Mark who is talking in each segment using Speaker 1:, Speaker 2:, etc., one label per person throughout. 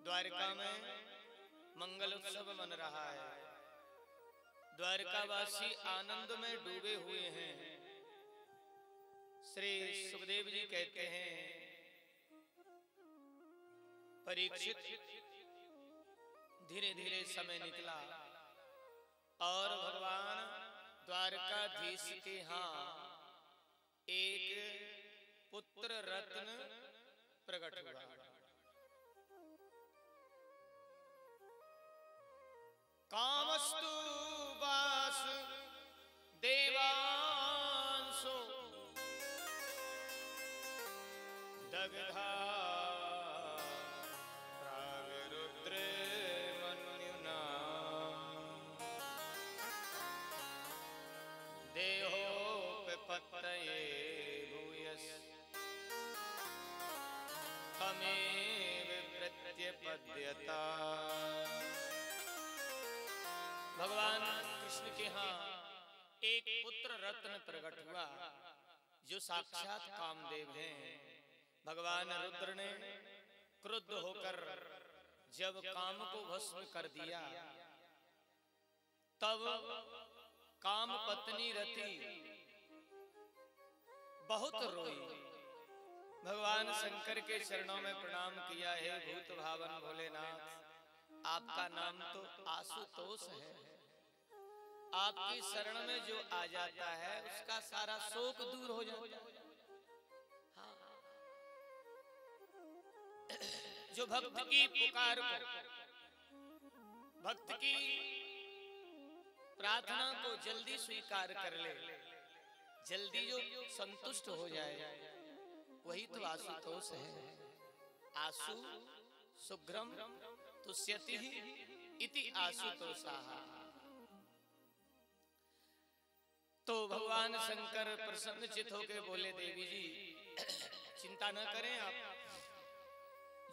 Speaker 1: द्वारका में मंगल उत्सव मन रहा है। द्वारकावासी आनंद में डूबे हुए हैं। श्री सुखदेव जी कहते हैं, परीक्षित धीरे धीरे समय निकला और भगवान द्वारकाधीश के यहाँ एक पुत्र रत्न प्रकट हुआ। कामस्तु वास देवांशो दग्धा प्रागरुद्रे मन्युना देहोपपत्तये भूयस् तमेव प्रत्यपद्यता। भगवान कृष्ण के यहाँ एक पुत्र रत्न प्रकट हुआ जो साक्षात कामदेव हैं। भगवान रुद्र ने क्रुद्ध होकर जब काम को भस्म कर दिया, तब काम पत्नी रति बहुत रोई। भगवान शंकर के चरणों में प्रणाम किया है। भूत भावन भोलेनाथ, आपका नाम तो आशुतोष है। आपकी शरण में जो आ जाता है उसका सारा शोक दूर हो जाता है। हाँ। जो भक्त की पुकार को, भक्त की प्रार्थना को जल्दी स्वीकार कर ले, जल्दी जो संतुष्ट हो जाए, वही तो आशुतोष है। आशु सुग्रम तुष्यति इति आशुतोषाः। तो भगवान शंकर प्रसन्नचित होकर बोले, देवी जी चिंता न करें आप,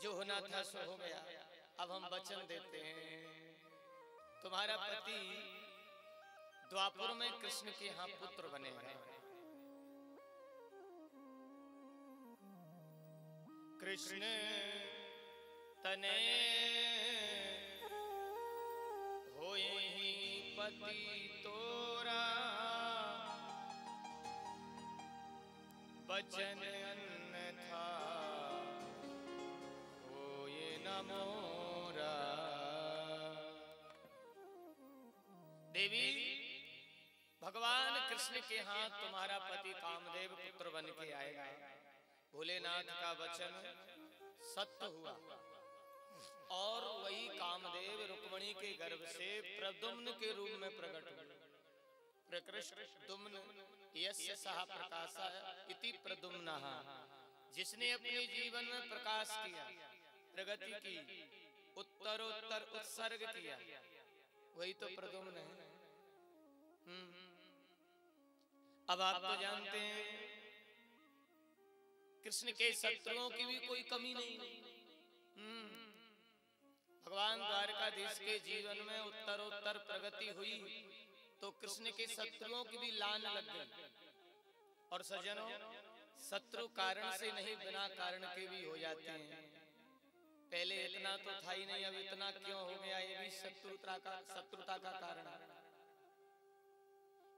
Speaker 1: जो होना था सो हो गया। अब हम वचन देते हैं, तुम्हारा पति द्वापर में कृष्ण के यहाँ पुत्र बनेगा। कृष्ण तने होए ही पति तोरा, बचन अन्यथा होए न मोरा। देवी, भगवान कृष्ण के हाथ तुम्हारा पति कामदेव पुत्र बन के आएगा। भोलेनाथ का वचन सत्य हुआ और वही कामदेव रुक्मिणी के गर्भ से प्रद्युम्न के रूप में प्रकट हुए। प्रकृष्ट दुम्न यस्य सह प्रकाशः इति प्रद्युम्नः। जिसने अपने जीवन में प्रकाश किया, प्रगति की, उत्तरोत्तर उत्सर्ग किया, वही तो प्रद्युम्न है। अब आप तो जानते हैं कृष्ण के शत्रुओं की भी कोई कमी नहीं। भगवान द्वारकाधीश के जीवन में उत्तरोत्तर प्रगति हुई तो कृष्ण के शत्रुओं की भी लान लग गई। और सज्जनों, शत्रु कारण से नहीं, बिना कारण के भी हो जाते हैं। पहले इतना तो था ही नहीं, अब इतना क्यों हो गया, ये भी शत्रुता का कारण है।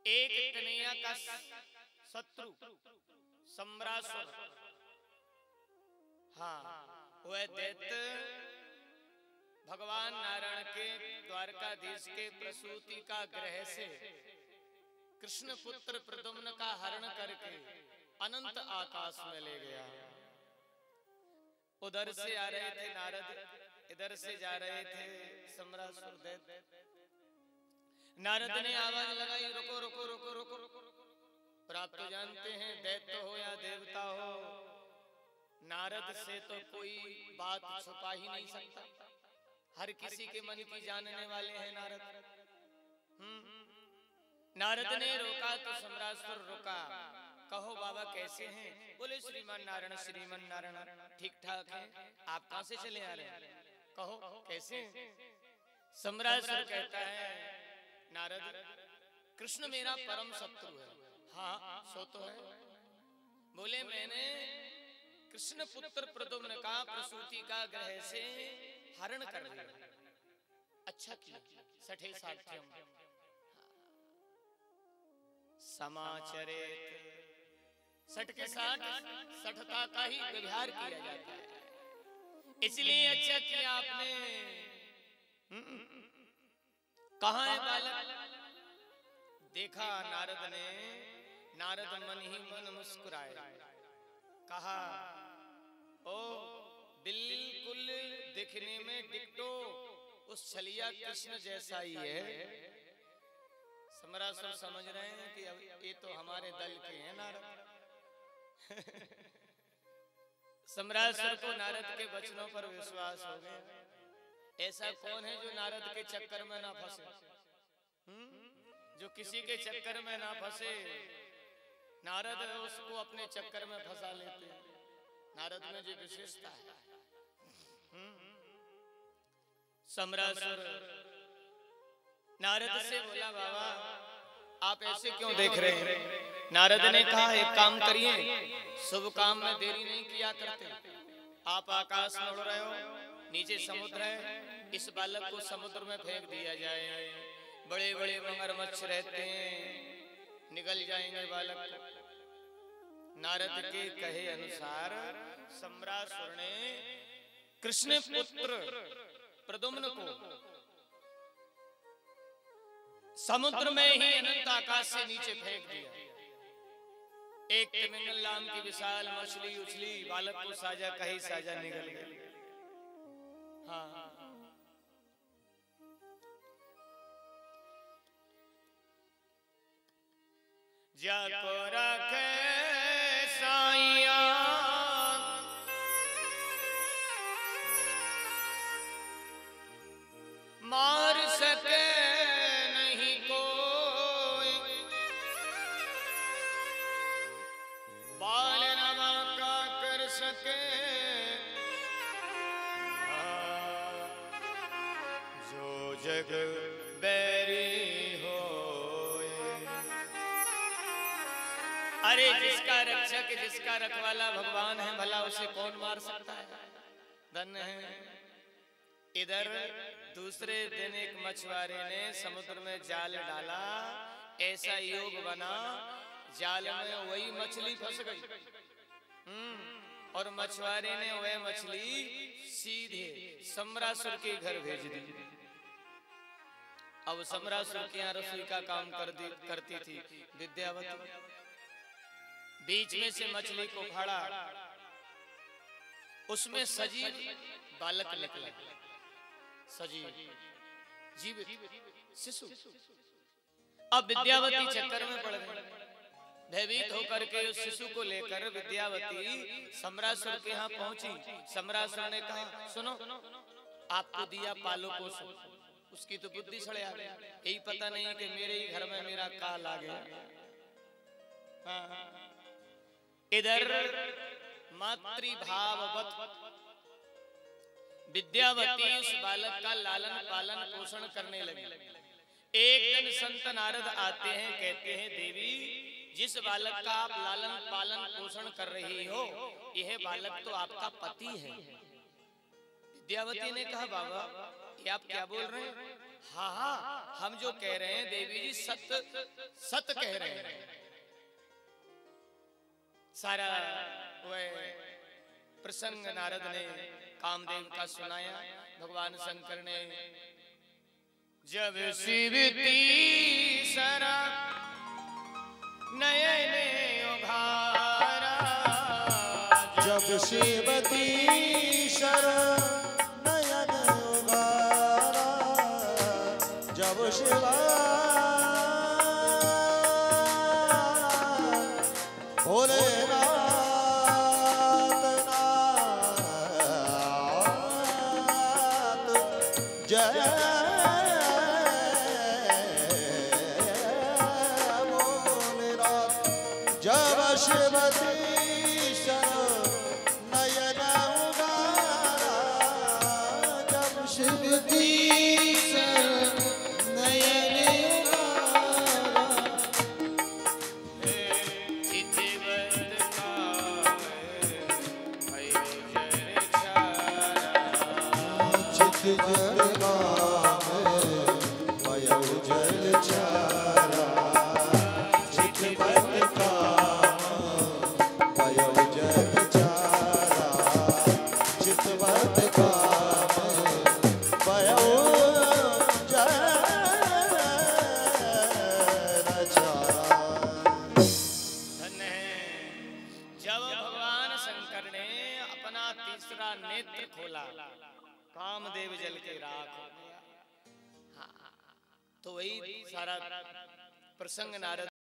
Speaker 1: एक कन्हैया का शत्रु सम्रासुर, हाँ, वह दैत्य भगवान नारायण के द्वारकाधीश के प्रसूति का ग्रह से कृष्ण पुत्र प्रद्युम्न का हरण करके अनंत आकाश में ले गया। उधर से आ रहे थे नारद, इधर से जा रहे थे सम्रासुर दैत्य। नारद ने आवाज लगाई, रुको रुको रुको रुको रुको। पर आप तो जानते हैं, दैत्य हो या देवता हो, नारद से तो कोई बात छुपा ही नहीं सकता। हर किसी के मन की जानने वाले हैं नारद। नारद ने रोका तो सम्रासुर रुका। कहो बाबा कैसे हैं? बोले श्रीमान नारायण ठीक ठाक है। आप कहां से चले आ रहे हैं? कहो कैसे? सम्रासुर कहता है, नारद कृष्ण मेरा परम शत्रु है। हाँ सो तो है। बोले मैंने कृष्ण पुत्र प्रद्युम्न का प्रसूति का ग्रह से हरण कर लिया। अच्छा किया। सठे साठ्यम समाचरित, सठ के साथ सठता का ही व्यवहार किया जाता है। इसलिए अच्छा किया आपने। कहाँ है बालक? देखा नारद ने, नारद मन ही मन मुस्कुराए, कहा ओ बिल्कुल दिखने में डिक्टो उस छलिया कृष्ण जैसा ही है। समरासुर समझ रहे हैं कि अब ये तो हमारे दल के हैं नारद। समरासुर को नारद के वचनों पर विश्वास हो गया। ऐसा कौन है जो नारद के चक्कर में ना फंसे? जो किसी के चक्कर में ना फंसे, नारद उसको अपने चक्कर में फंसा लेते हैं। नारद में जो विशेषता है। समरासुर नारद से बोला, बाबा आप ऐसे क्यों देख रहे हैं? नारद ने कहा, एक काम करिए, शुभ काम में देरी नहीं किया करते। आप आकाश में उड़ रहे हो, नीचे समुद्र है, इस बालक को समुद्र में फेंक दिया जाए। बड़े बड़े मगरमच्छ रहते हैं, निगल जाएंगे बालक को। नारद के कहे अनुसार समरासुर ने कृष्ण पुत्र प्रद्युम्न को समुद्र में ही अनंत आकाश से नीचे फेंक दिया। एक तिमिंगल नाम की विशाल मछली उछली, बालक को साजा कहीं साजा निकल गई। हाँ, जाको रखे साइया मार सके नहीं कोई, बाल नमा का कर सके जो जग बैरी हो। अरे जिसका रक्षक जिसका रखवाला भगवान है, भला उसे कौन मार सकता है? धन्य है। इधर दूसरे दिन एक मछुआरे ने समुद्र में जाल डाला, ऐसा योग बना जाल में वही मछली फंस गई। और मछुआरे ने वह मछली सीधे समरासुर के घर भेज दी। अब समरासुर के यहाँ रसोई का काम करती थी विद्यावती। बीच में से मछली को फाड़ा, उसमें सजीव बालक निकला। सजीव जीवित शिशु। अब विद्यावती चक्कर में पड़ गई। भयभीत होकर के उस शिशु को लेकर विद्यावती समरासुर के यहाँ पहुंची। समरासुर ने कहा, सुनो, आपको दिया पालो पोषो, उसकी तो बुद्धि सड़े आ गई। यही पता नहीं कि मेरे ही घर में मेरा काल आ गया। इधर मातृभाववत विद्यावती उस बालक का लालन पालन पोषण करने लगी। एक दिन संत नारद आते हैं, कहते हैं, देवी जिस बालक का आप लालन पालन पोषण कर रही हो, यह बालक तो आपका पति है। विद्यावती ने कहा, बाबा ये आप क्या बोल रहे हैं? हाँ हाँ, हम जो कह रहे हैं देवी जी सत्य कह रहे हैं। सारा वह प्रसंग नारद ने कामदेव का सुनाया। भगवान शंकर ने जब शिवती सरा नयने उघारा,
Speaker 2: जब शिवती सरा नयन उघारा, जब शिवा भोलेनाथ जय भोलेनाथ, जब शिवती नयन उघारा, जब शिवती नयन उघारा, जल काम पयौ जल चारा चितवत काम पयौ जल चारा चितवत काम पयौ जल चारा।
Speaker 1: धन्य है जब भगवान शंकर ने अपना तीसरा नेत्र खोला, कामदेव जल के राख हो गया। तो वही सारा प्रसंग नारद